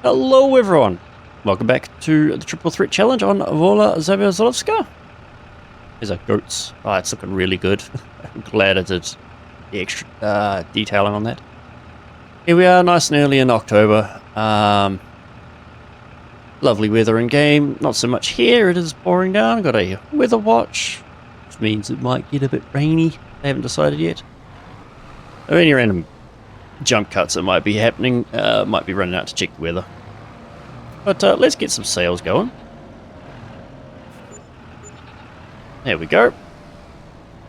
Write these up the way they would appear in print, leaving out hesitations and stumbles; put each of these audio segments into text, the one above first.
Hello everyone, welcome back to the Triple Threat Challenge on Wola Zabierzowska. There's our goats. Oh, it's looking really good. I'm glad I did the extra detailing on that. Here we are, nice and early in October. Lovely weather in game, not so much here, it is pouring down. Got a weather watch, which means it might get a bit rainy. I haven't decided yet. Any random jump cuts that might be happening, might be running out to check the weather. But let's get some sales going. There we go.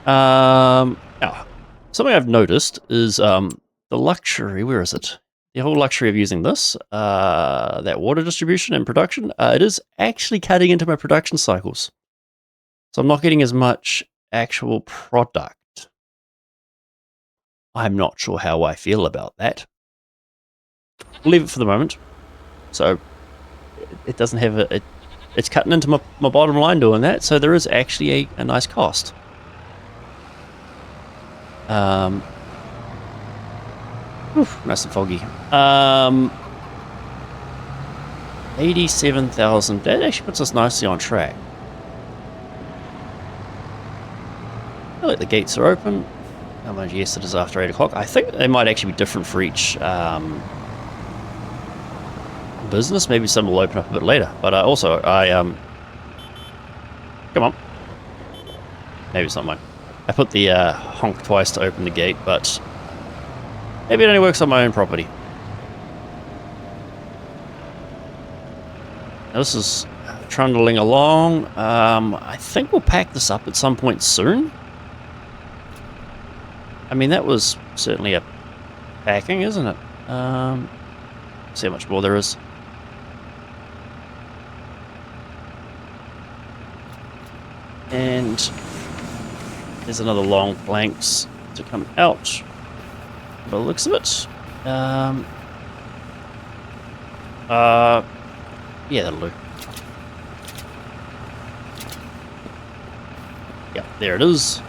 Something I've noticed is the luxury, where is it? The whole luxury of using this, that water distribution and production, it is actually cutting into my production cycles. So I'm not getting as much actual product. I'm not sure how I feel about that. We'll leave it for the moment. So it doesn't have it's cutting into my bottom line doing that, so there is actually a nice cost. Nice and foggy. 87,000. That actually puts us nicely on track. I like the gates are open. How much? Yes, it is after 8 o'clock. I think they might actually be different for each business. Maybe some will open up a bit later. But also, come on. Maybe it's not mine. I put the honk twice to open the gate, but maybe it only works on my own property. Now this is trundling along. I think we'll pack this up at some point soon. I mean, that was certainly a packing, isn't it? See how much more there is. And there's another long planks to come out by the looks of it. Yeah, that'll do. Yeah, there it is.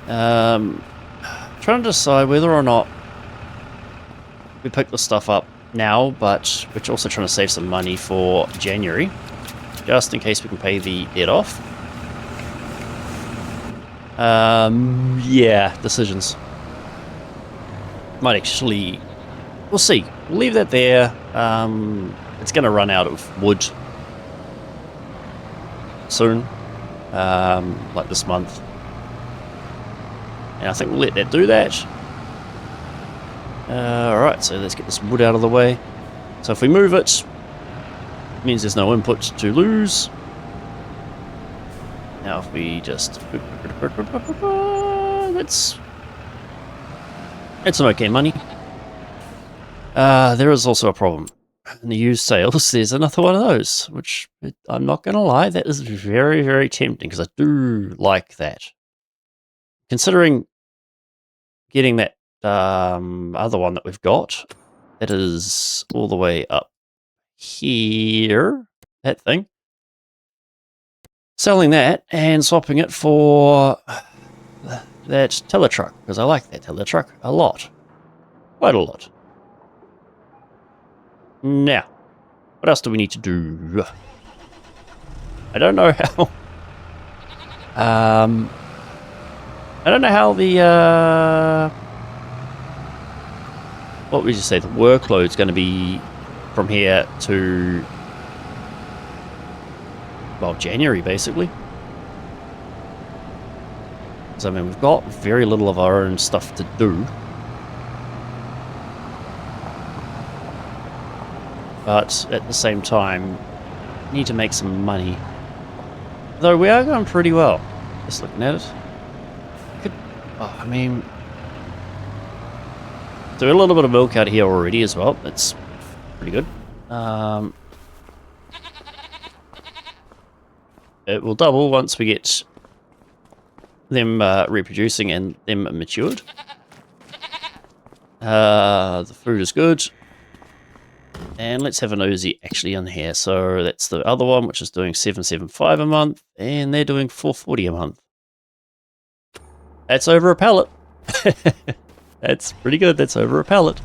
Trying to decide whether or not we pick this stuff up now, but we're also trying to save some money for January, just in case we can pay the debt off. Yeah, decisions. Might actually, we'll see. We'll leave that there. It's going to run out of wood soon, like this month. And I think we'll let that do that. Alright, so let's get this wood out of the way. So if we move it, it means there's no input to lose. Now if we just... That's some okay money. There is also a problem. In the used sales, there's another one of those, which I'm not going to lie, that is very, very tempting, because I do like that. Considering getting that other one that we've got, that is all the way up here, that thing. Selling that and swapping it for that tiller truck, because I like that tiller truck a lot. Quite a lot. Now, what else do we need to do? I don't know how... I don't know how the, what would you say, the workload's going to be from here to, well, January, basically. So, I mean, we've got very little of our own stuff to do. But at the same time, we need to make some money. Though we are going pretty well, just looking at it. Oh, I mean, so a little bit of milk out here already as well. That's pretty good. It will double once we get them reproducing and them matured. The food is good. And let's have a nosy actually in here. So that's the other one, which is doing 775 a month, and they're doing 440 a month. That's over a pallet. That's pretty good. That's over a pallet.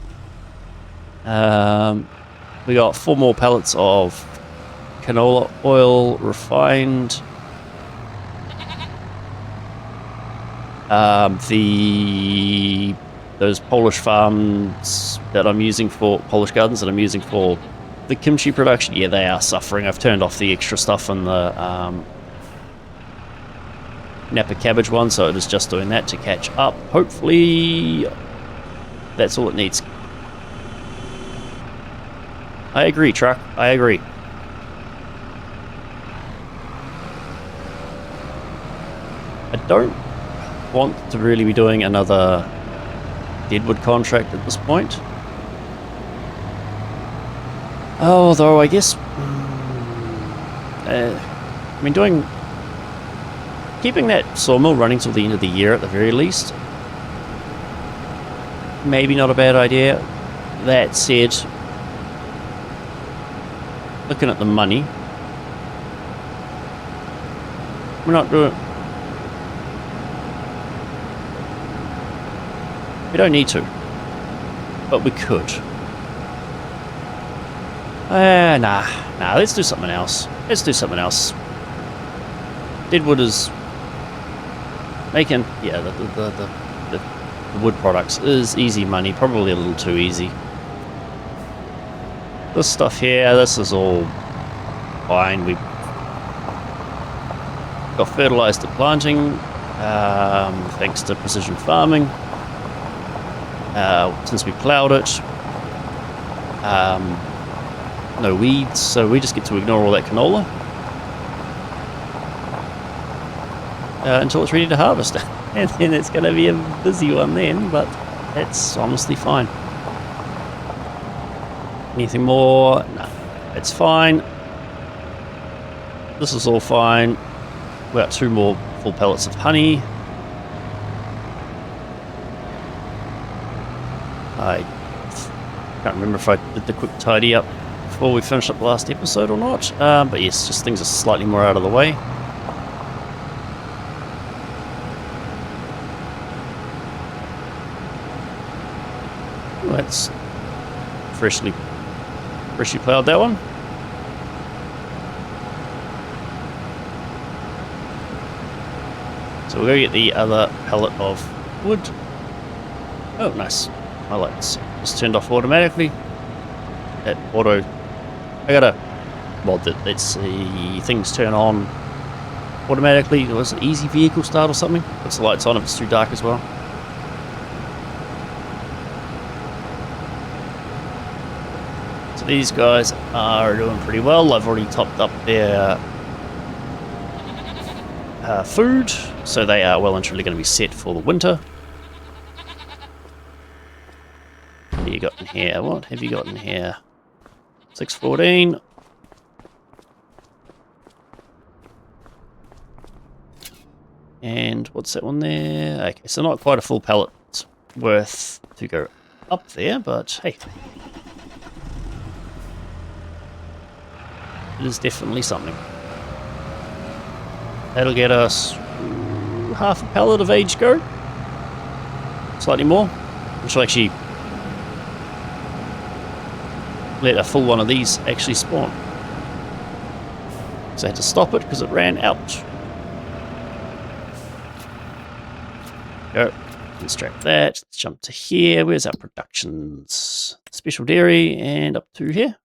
We got 4 more pallets of canola oil refined. Those Polish farms that I'm using for Polish gardens that I'm using for the kimchi production, yeah, they are suffering. I've turned off the extra stuff in the Napa cabbage one, so it is just doing that to catch up. Hopefully, that's all it needs. I agree, truck. I agree. I don't want to really be doing another deadwood contract at this point. Although I guess, I mean, keeping that sawmill running till the end of the year at the very least, maybe not a bad idea. That said, looking at the money, we're not doing. We don't need to, but we could. Nah, let's do something else. Deadwood is making, yeah, the wood products is easy money, probably a little too easy. This stuff here, this is all fine. We got fertilized at planting, thanks to precision farming. Since we ploughed it, no weeds, so we just get to ignore all that canola until it's ready to harvest. And then it's going to be a busy one then, but that's honestly fine. Anything more? No, it's fine. This is all fine. We got 2 more full pellets of honey. I can't remember if I did the quick tidy up before we finished up the last episode or not, but yes, just things are slightly more out of the way. Let's freshly ploughed that one. So we'll go get the other pallet of wood. Oh, nice. My lights just turned off automatically. That auto. I gotta mod that. Let's see. Things turn on automatically. Was it easy vehicle start or something? Puts the lights on if it's too dark as well. So these guys are doing pretty well. I've already topped up their food, so they are well and truly going to be set for the winter. What have you got in here? What have you got in here? 614. And what's that one there? Okay, so not quite a full pallet worth to go up there, but hey. It is definitely something. That'll get us half a pallet of aged go. Slightly more. Which will actually let a full one of these actually spawn. So I had to stop it because it ran out. Go. Let's extract that. Let's jump to here. Where's our productions? Special dairy and up to here.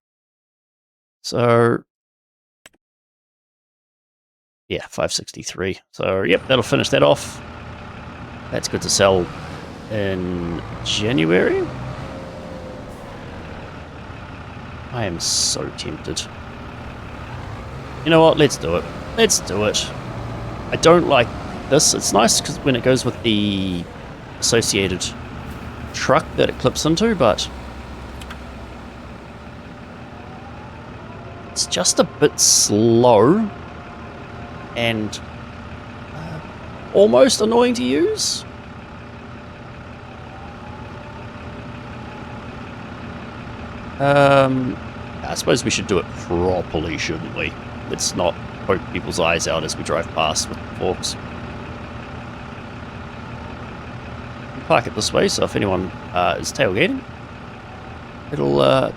So yeah, 563. So yep, that'll finish that off. That's good to sell in January. I am so tempted. You know what? Let's do it. Let's do it. I don't like this. It's nice because when it goes with the associated truck that it clips into, but it's just a bit slow and almost annoying to use. I suppose we should do it properly, shouldn't we? Let's not poke people's eyes out as we drive past with the forks. We'll park it this way, so if anyone is tailgating, it'll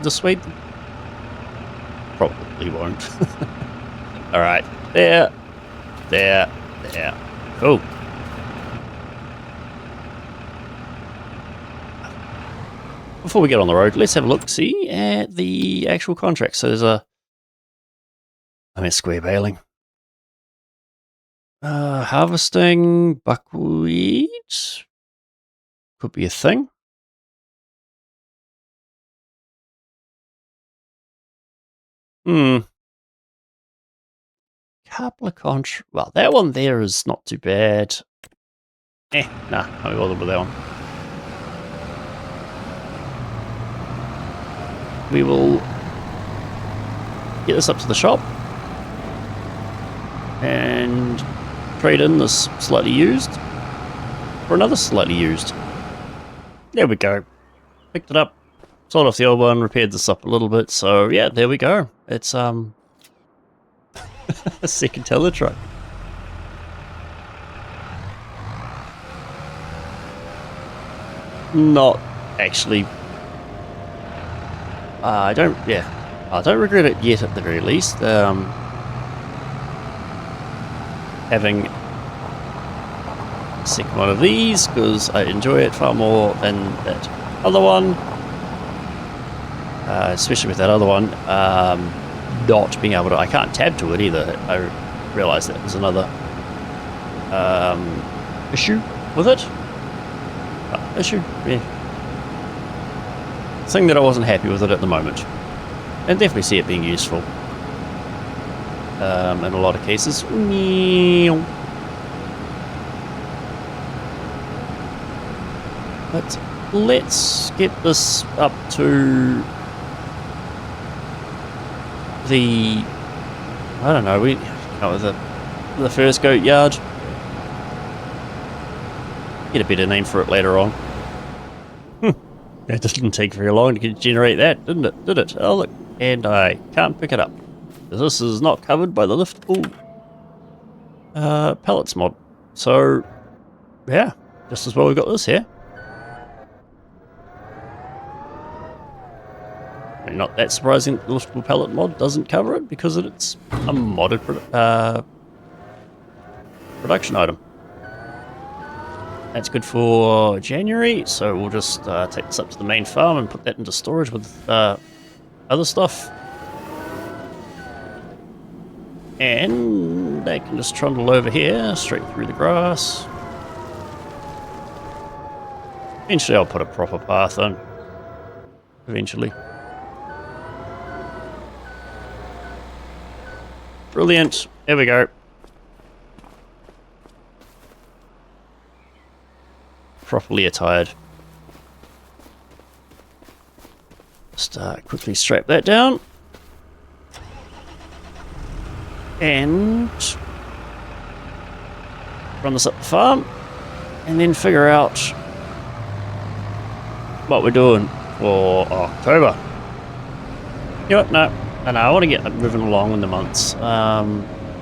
dissuade them. Probably won't. Alright, there. Cool. Before we get on the road, let's have a look-see at the actual contract. So there's I'm at square baling. Harvesting buckwheat could be a thing. Couple of well, that one there is not too bad. Nah, can't be bothered with that one. We will get this up to the shop and trade in this slightly used for another slightly used. There we go. Picked it up, sold off the old one, repaired this up a little bit. So yeah, there we go. It's a second teller truck. Not actually. I don't regret it yet at the very least. Having a second one of these, because I enjoy it far more than that other one. Especially with that other one, not being able to, I can't tab to it either. I realised that was another issue with it. Yeah. Thing that I wasn't happy with it at the moment. And definitely see it being useful. In a lot of cases. But let's get this up to the, I don't know, we go with the first goat yard. Get a better name for it later on. That didn't take very long to generate that, didn't it? Did it? Oh look, and I can't pick it up. This is not covered by the liftable pallets mod. So, yeah, just as well we got this here. Not that surprising that the liftable pallet mod doesn't cover it, because it's a modded production item. That's good for January, so we'll just take this up to the main farm and put that into storage with other stuff. And they can just trundle over here, straight through the grass. Eventually I'll put a proper path in. Eventually. Brilliant. There we go. Properly attired. Just quickly strap that down. And run this up the farm. And then figure out what we're doing for October. You know what? No, I want to get moving along in the months.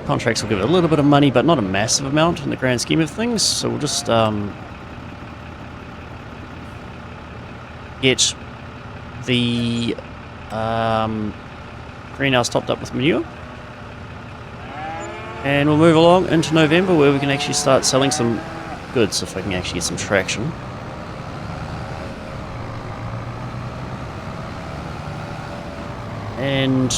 Contracts will give it a little bit of money, but not a massive amount in the grand scheme of things. So we'll just get the greenhouse topped up with manure, and we'll move along into November, where we can actually start selling some goods, if I can actually get some traction. And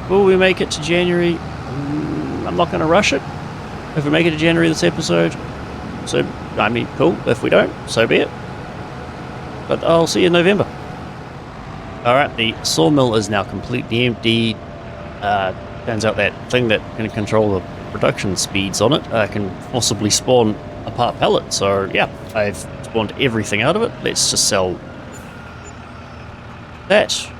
will we make it to January? I'm not going to rush it. If we make it to January this episode, so, I mean, cool. If we don't, so be it. But I'll see you in November. Alright, the sawmill is now completely empty. Turns out that thing that can control the production speeds on it can possibly spawn a part pellet. So, yeah, I've spawned everything out of it. Let's just sell that.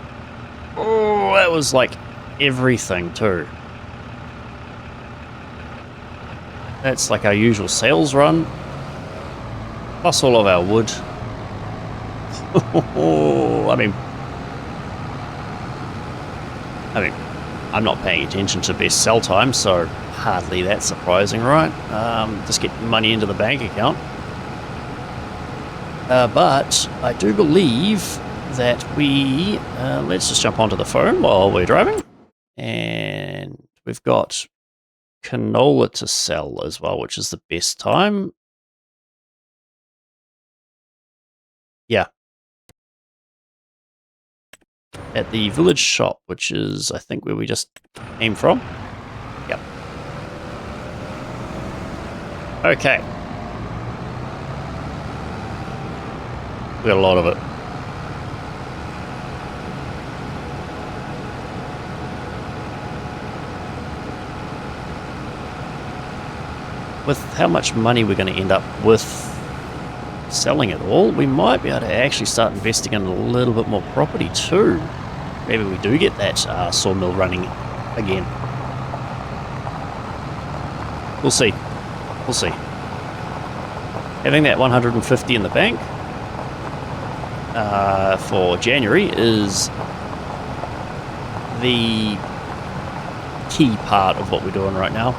Oh, that was like everything too. That's like our usual sales run. Plus all of our wood. I mean, I'm not paying attention to best sell time, so hardly that surprising, right? Just get money into the bank account. But I do believe that we... let's just jump onto the phone while we're driving. And we've got canola to sell as well, which is the best time. Yeah. At the village shop, which is, I think, where we just came from. Yep. Okay. We got a lot of it. With how much money we're going to end up with selling it all, we might be able to actually start investing in a little bit more property too. Maybe we do get that sawmill running again. We'll see. We'll see. Having that 150 in the bank for January is the key part of what we're doing right now.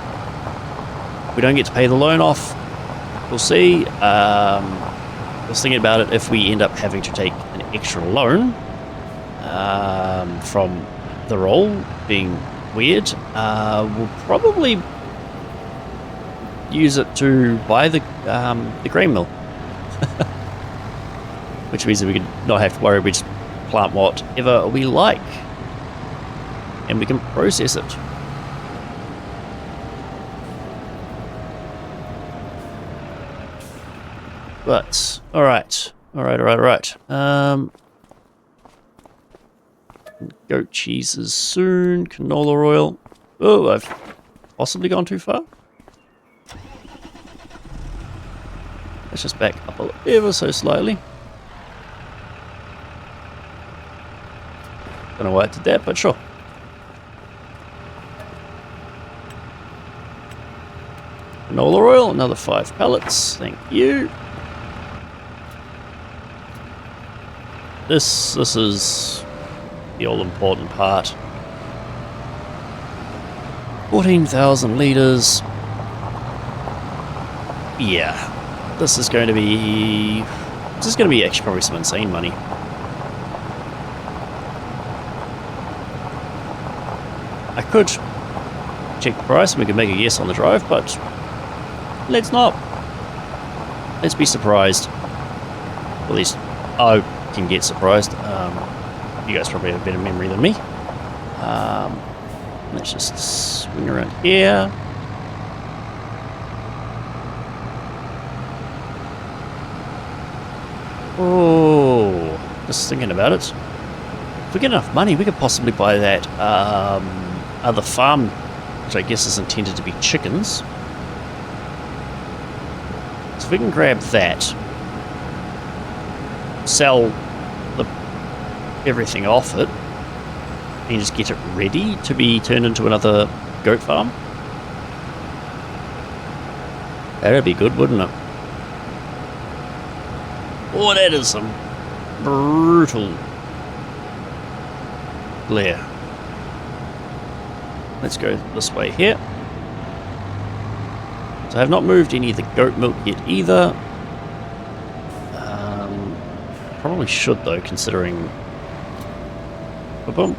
We don't get to pay the loan off. We'll see. I was thinking about it, if we end up having to take an extra loan from the role being weird, we'll probably use it to buy the grain mill. Which means that we can not have to worry, we just plant whatever we like. And we can process it. But, alright. Goat cheeses soon. Canola oil. Oh, I've possibly gone too far. Let's just back up ever so slightly. Don't know why I did that, but sure. Canola oil, another 5 pallets. Thank you. This is the all-important part. 14,000 litres. Yeah, this is going to be actually probably some insane money. I could check the price and we could make a guess on the drive, but let's not. Let's be surprised. Or at least I can get surprised. You guys probably have a better memory than me. Let's just swing around here. Oh, just thinking about it. If we get enough money, we could possibly buy that other farm, which I guess is intended to be chickens. So if we can grab that, sell everything off it, and just get it ready to be turned into another goat farm. That'd be good, wouldn't it? Oh, that is some brutal glare. Let's go this way here. So I have not moved any of the goat milk yet either. Probably should though, considering... Boom.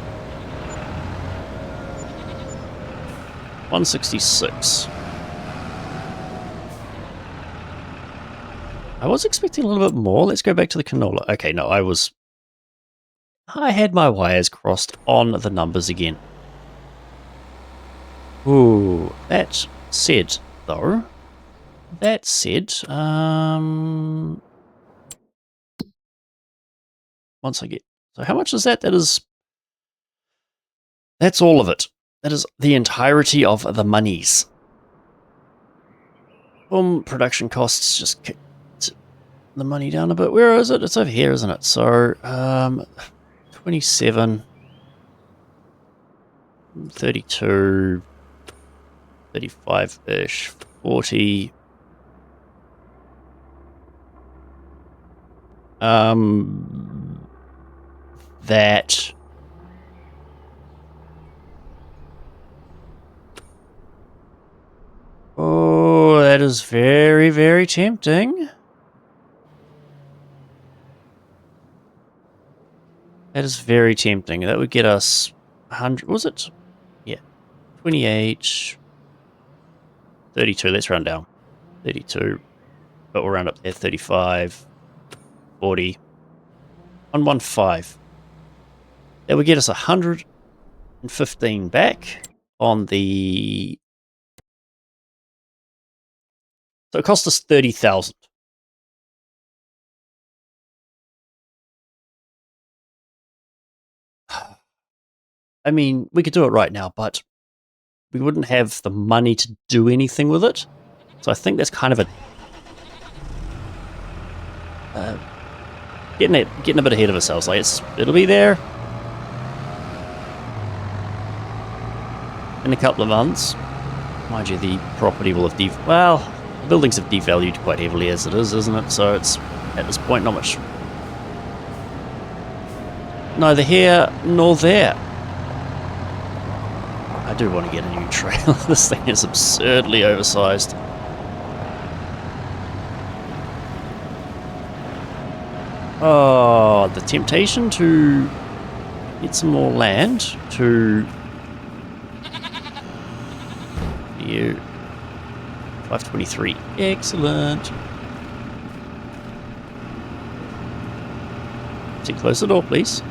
166. I was expecting a little bit more. Let's go back to the canola. Okay, no, I had my wires crossed on the numbers again. Ooh, that said, though, once I get, so how much is that? That's all of it. That is the entirety of the monies. Boom, production costs just kicked the money down a bit. Where is it? It's over here, isn't it? So, 27, 32, 35-ish, 40. That. Oh, that is very, very tempting. That is very tempting. That would get us 100, was it? Yeah, 28, 32, let's run down. 32, but we'll round up there, 35, 40, 115. That would get us 115 back on the... So it cost us 30,000. I mean, we could do it right now, but we wouldn't have the money to do anything with it. So I think that's kind of a... getting a bit ahead of ourselves. Like, it'll be there in a couple of months. Mind you, the property will have the buildings have devalued quite heavily as it is, isn't it? So it's, at this point, not much... Neither here nor there. I do want to get a new trailer. This thing is absurdly oversized. Oh, the temptation to get some more land to... You 523. Excellent. Sit close the door, please.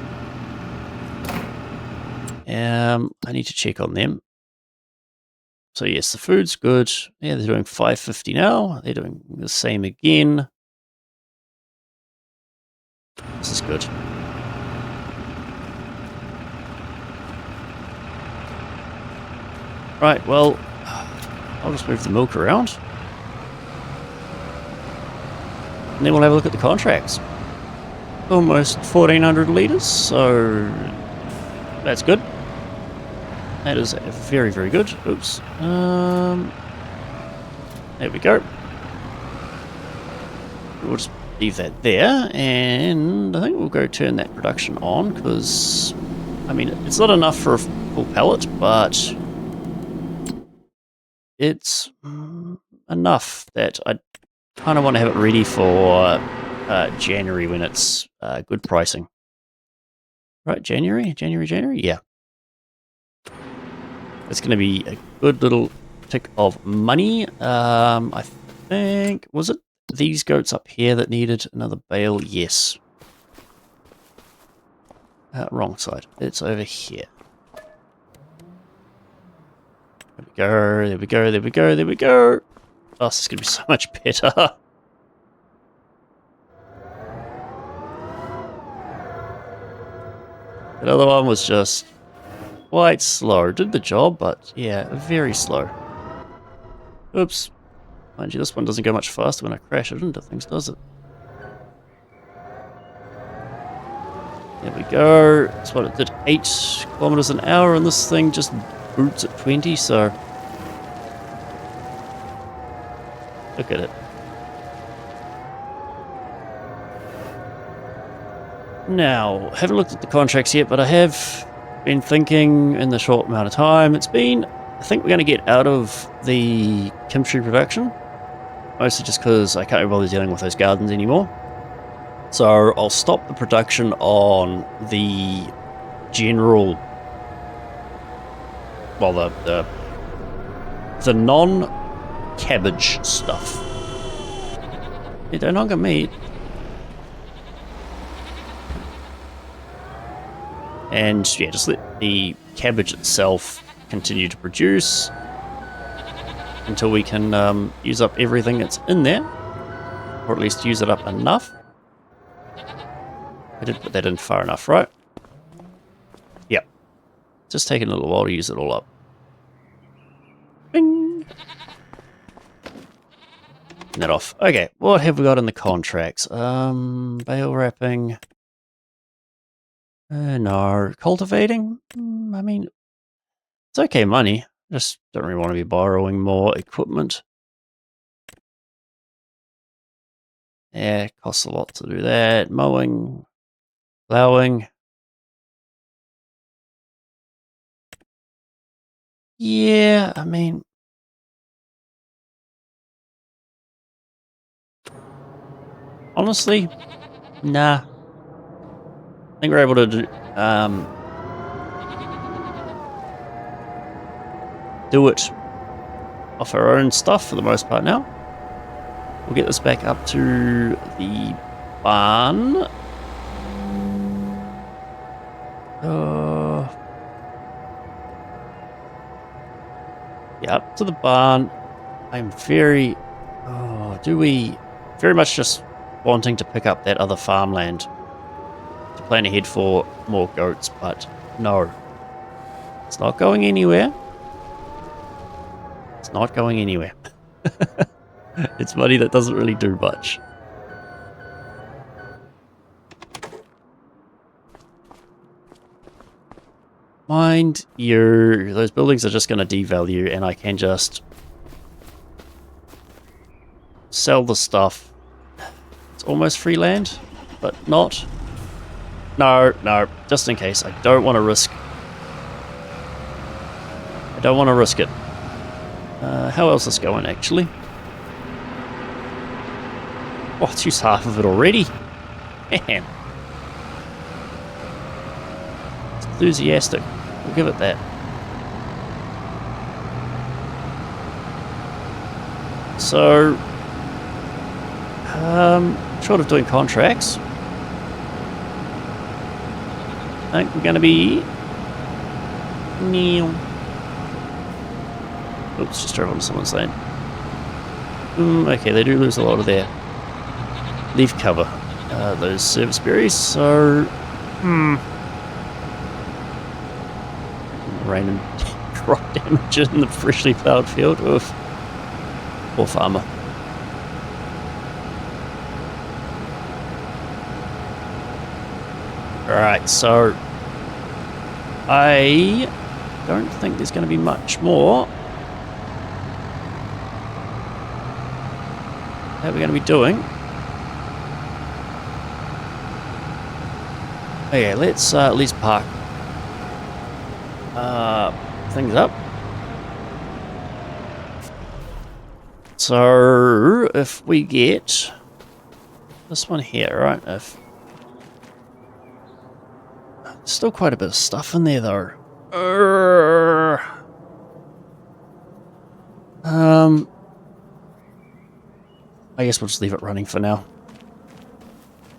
I need to check on them. So yes, the food's good. Yeah, they're doing 550 now. They're doing the same again. This is good. Right, well, I'll just move the milk around. And then we'll have a look at the contracts. Almost 1,400 litres, so that's good. That is very, very good. Oops. There we go. We'll just leave that there, and I think we'll go turn that production on, because, I mean, it's not enough for a full pallet, but it's enough that I kind of want to have it ready for January when it's good pricing. Right, January? Yeah. It's going to be a good little tick of money. I think, was it these goats up here that needed another bale? Yes. Wrong side. It's over here. There we go, there we go, there we go, there we go. Oh, this is going to be so much better. That other one was just quite slow. Did the job, but yeah, very slow. Oops. Mind you, this one doesn't go much faster when I crash it into things, does it? There we go. That's what it did, 8 kilometers an hour, and this thing just boots at 20, so... Look at it. Now, haven't looked at the contracts yet, but I have been thinking in the short amount of time it's been, I think we're going to get out of the kimchi production, mostly just because I can't be bothered dealing with those gardens anymore. So I'll stop the production on the general, well, the non-cabbage stuff. They don't hunger meat. And yeah, just let the cabbage itself continue to produce until we can use up everything that's in there, or at least use it up enough. I did put that in far enough, right? Yep. Just taking a little while to use it all up. Bing! That off. Okay, what have we got in the contracts? Bale wrapping. No. Cultivating? I mean, it's okay money. Just don't really want to be borrowing more equipment. Yeah, it costs a lot to do that. Mowing, plowing. Yeah, I mean... Honestly, nah. think we're able to do it off our own stuff for the most part now. We'll get this back up to the barn. Yeah, up to the barn. I'm very... do we... Very much just wanting to pick up that other farmland to plan ahead for more goats, but no. It's not going anywhere. It's not going anywhere. It's money that doesn't really do much. Mind you, those buildings are just going to devalue, and I can just sell the stuff. It's almost free land, but not. No, just in case. I don't want to risk. I don't want to risk it. How else is going, actually? Oh, it's used half of it already. Man. It's enthusiastic. We'll give it that. So, short of doing contracts, I think we're going to be... Oops, just drove onto someone's lane. Okay, they do lose a lot of their leaf cover, those service berries, so... Rain and crop damage in the freshly plowed field. Oof. Poor farmer. Alright, so I don't think there's going to be much more that we're going to be doing. Okay, let's at least park things up. So if we get this one here, right? If there's still quite a bit of stuff in there, though. I guess we'll just leave it running for now.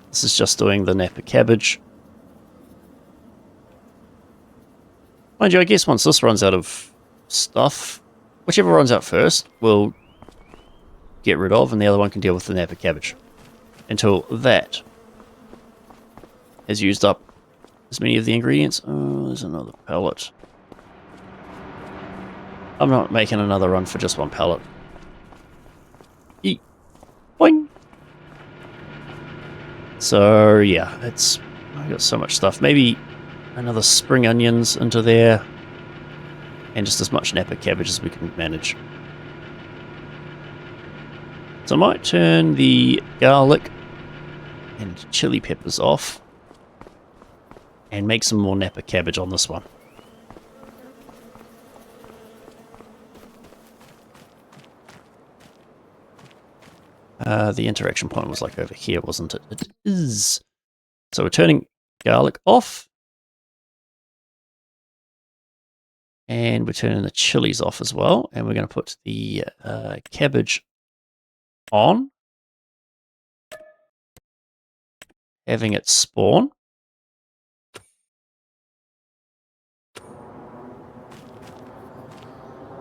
This is just doing the Napa cabbage. Mind you, I guess once this runs out of stuff, whichever runs out first, we'll get rid of, and the other one can deal with the Napa cabbage. Until that has used up as many of the ingredients. Oh, there's another pallet. I'm not making another run for just one pallet. Eat. Boing. So, yeah, I've got so much stuff. Maybe another spring onions into there, and just as much Napa cabbage as we can manage. So I might turn the garlic and chili peppers off and make some more Napa cabbage on this one. The interaction point was like over here, wasn't it? It is. So we're turning garlic off. And we're turning the chilies off as well. And we're going to put the cabbage on. Having it spawn.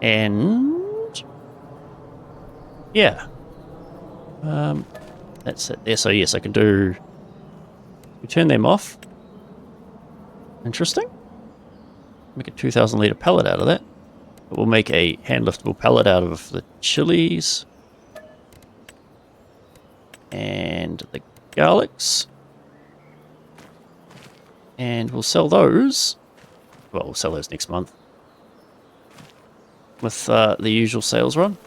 And yeah. That's it there. So yes, I can do... We turn them off. Interesting. Make a 2,000 litre pellet out of that. But we'll make a hand-liftable pellet out of the chilies. And the garlics. And we'll sell those. Well, we'll sell those next month. With the usual sales run.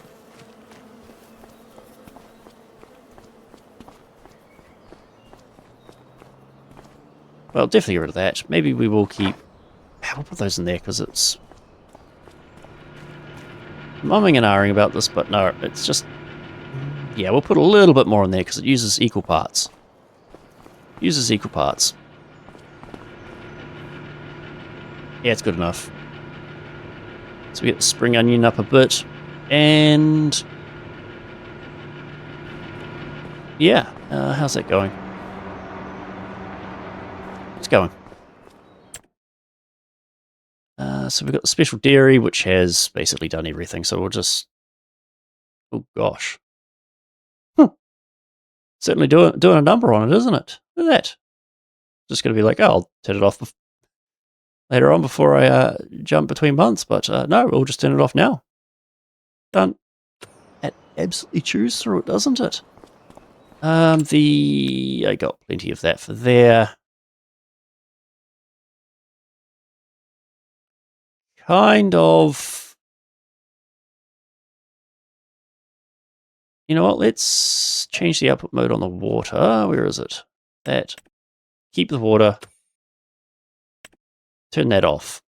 Well, definitely get rid of that. Maybe we will keep... We'll put those in there because it's... I'm umming and ahhing about this, but no, it's just... Yeah, we'll put a little bit more in there because it uses equal parts. Uses equal parts. Yeah, it's good enough. So we get the spring onion up a bit. And yeah, how's that going? It's going. So we've got the special dairy, which has basically done everything. So we'll just... Oh, gosh. Certainly doing a number on it, isn't it? Look at that. Just going to be like, oh, I'll turn it off later on before I jump between months. But no, we'll just turn it off now. Done. That absolutely chews through it, doesn't it? I got plenty of that for there. Kind of... You know what? Let's change the output mode on the water. Where is it? That. Keep the water. Turn that off.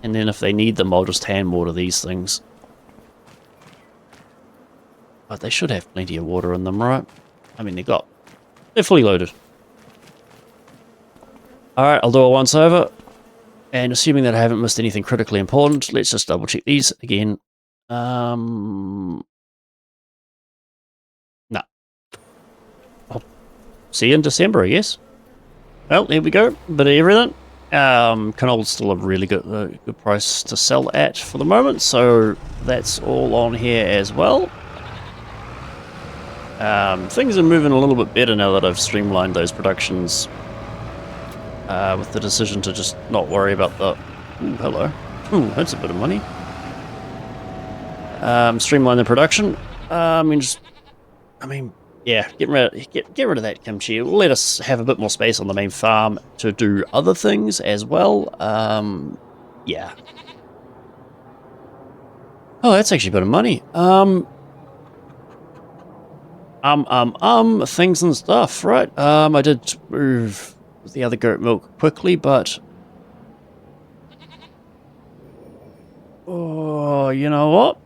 And then if they need them, I'll just hand water these things. But they should have plenty of water in them, right? I mean, they're fully loaded. Alright, I'll do it once over. And assuming that I haven't missed anything critically important, let's just double check these again. No. I'll see you in December, I guess. Well, there we go. Bit of everything. Canola's still a really good price to sell at for the moment, so that's all on here as well. Things are moving a little bit better now that I've streamlined those productions with the decision to just not worry about the... Ooh, hello. Ooh, that's a bit of money. Streamline the production. Yeah, get rid of that kimchi. It will let us have a bit more space on the main farm to do other things as well. Yeah. Oh, that's actually a bit of money. Things and stuff, right? I did move the other goat milk quickly, but... Oh, you know what?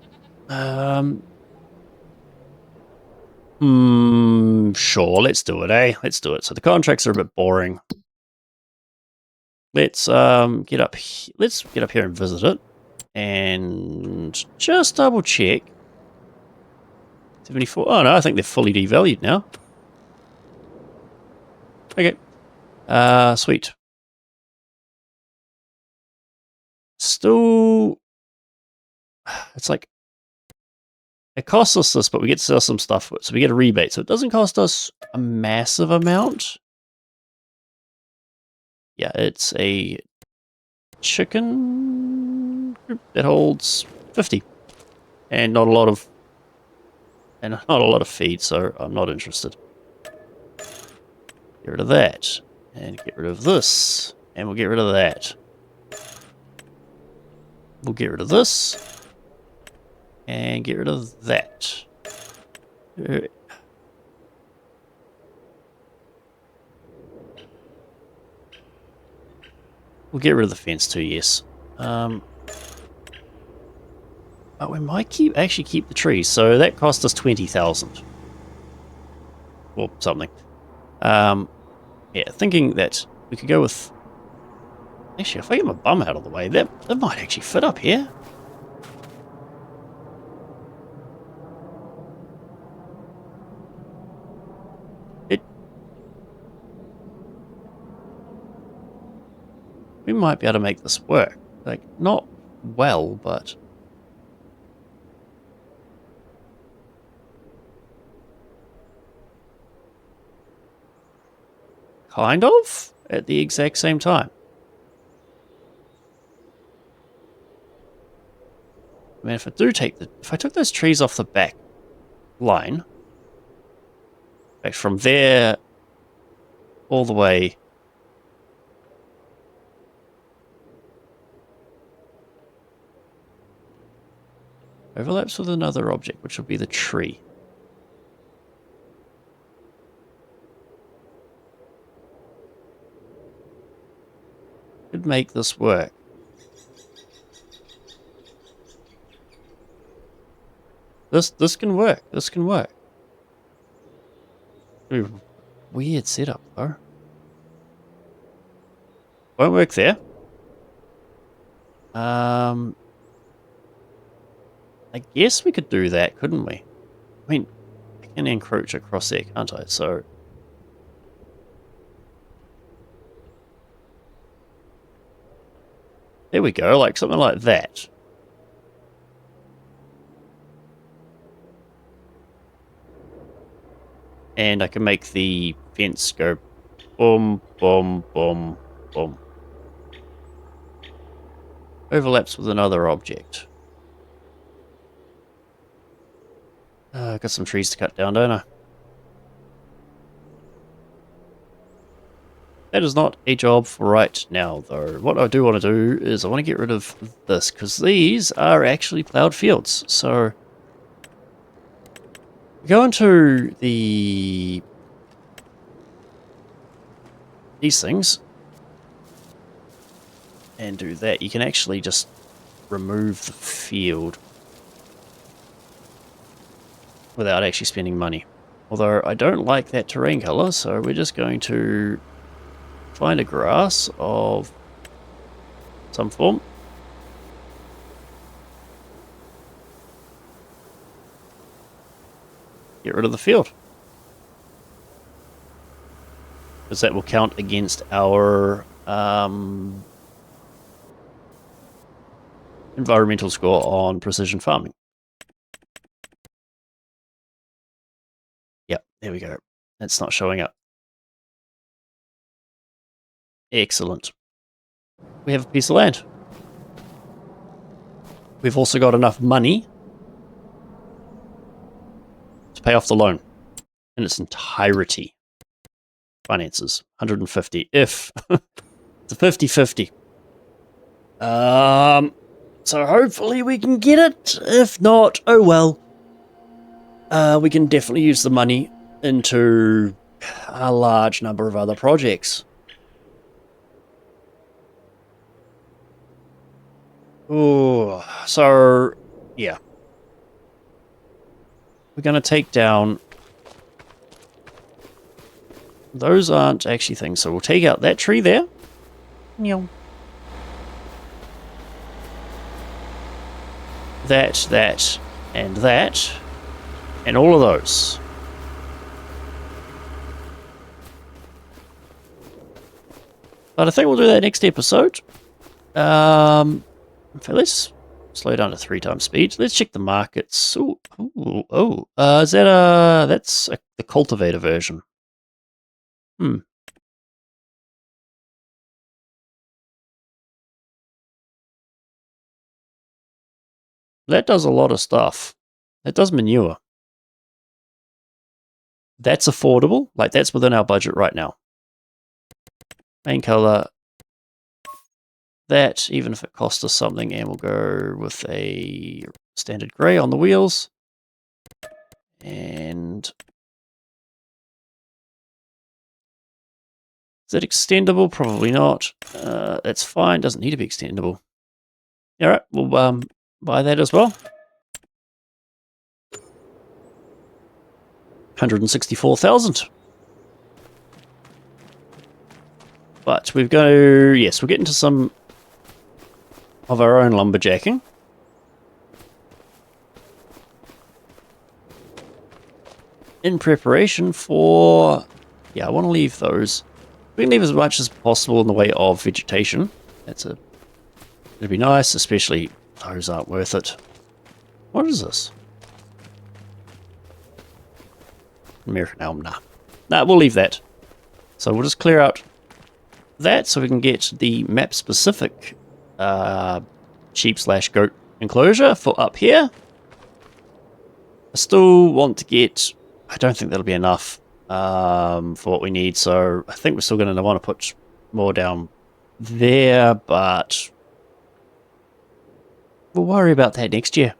Sure, let's do it, eh? Let's do it. So the contracts are a bit boring. Let's get up here and visit it. And just double check. 74. Oh no, I think they're fully devalued now. Okay. Sweet. Still, it's like, it costs us this, but we get to sell some stuff, so we get a rebate. So it doesn't cost us a massive amount. Yeah, it's a chicken group that holds 50, and not a lot of feed. So I'm not interested. Get rid of that, and get rid of this, and we'll get rid of that. We'll get rid of this, and get rid of that. We'll get rid of the fence too, yes. But we might actually keep the trees, so that cost us 20,000. Or something. Yeah, thinking that we could go with... Actually, if I get my bum out of the way, that might actually fit up here. We might be able to make this work. Like, not well, but... kind of? At the exact same time. I mean, if I took those trees off the back line, back from there all the way... overlaps with another object, which will be the tree. Could make this work. This can work. This can work. Weird setup though. Won't work there. I guess we could do that, couldn't we? I mean, I can encroach across there, can't I? So there we go, like something like that. And I can make the fence go boom, boom, boom, boom. Overlaps with another object. I've got some trees to cut down, don't I? That is not a job for right now, though. What I do want to do is I want to get rid of this, because these are actually plowed fields. So, go into these things and do that. You can actually just remove the field without actually spending money. Although I don't like that terrain color, so we're just going to find a grass of some form. Get rid of the field. Because that will count against our environmental score on precision farming. Yep, there we go. It's not showing up. Excellent. We have a piece of land. We've also got enough money to pay off the loan in its entirety. Finances, 150. If it's a 50-50. So hopefully we can get it. If not, oh well. We can definitely use the money into a large number of other projects. Oh, so yeah. We're going to take down... Those aren't actually things, so we'll take out that tree there. That, and that, and all of those. But I think we'll do that next episode. Let's slow down to 3 times speed. Let's check the markets. Is that that's the cultivator version. That does a lot of stuff. That does manure. That's affordable. Like, that's within our budget right now. Main color. That, even if it costs us something, and we'll go with a standard grey on the wheels. And is that extendable? Probably not. That's fine. Doesn't need to be extendable. All right, we'll buy that as well. 164,000. But we've got to, yes, we'll get into some of our own lumberjacking. In preparation for, yeah, I want to leave those. We can leave as much as possible in the way of vegetation. It'd be nice, especially those aren't worth it. What is this? American elm, nah, we'll leave that. So we'll just clear out that so we can get the map specific sheep/goat enclosure for up here. I still want to get, I don't think that'll be enough for what we need, so I think we're still going to want to put more down there, but we'll worry about that next year.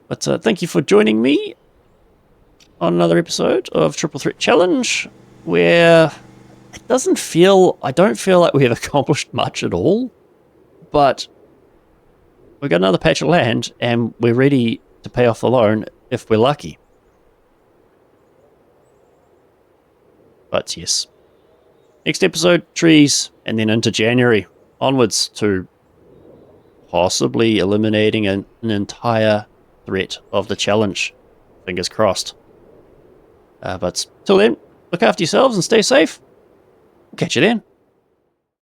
But thank you for joining me on another episode of Triple Threat Challenge, where it doesn't feel, I don't feel like we have accomplished much at all, but we've got another patch of land and we're ready to pay off the loan if we're lucky. But yes, Next episode, trees, and then into January onwards to possibly eliminating an entire threat of the challenge. Fingers crossed. But till then, look after yourselves and stay safe. Catch you then.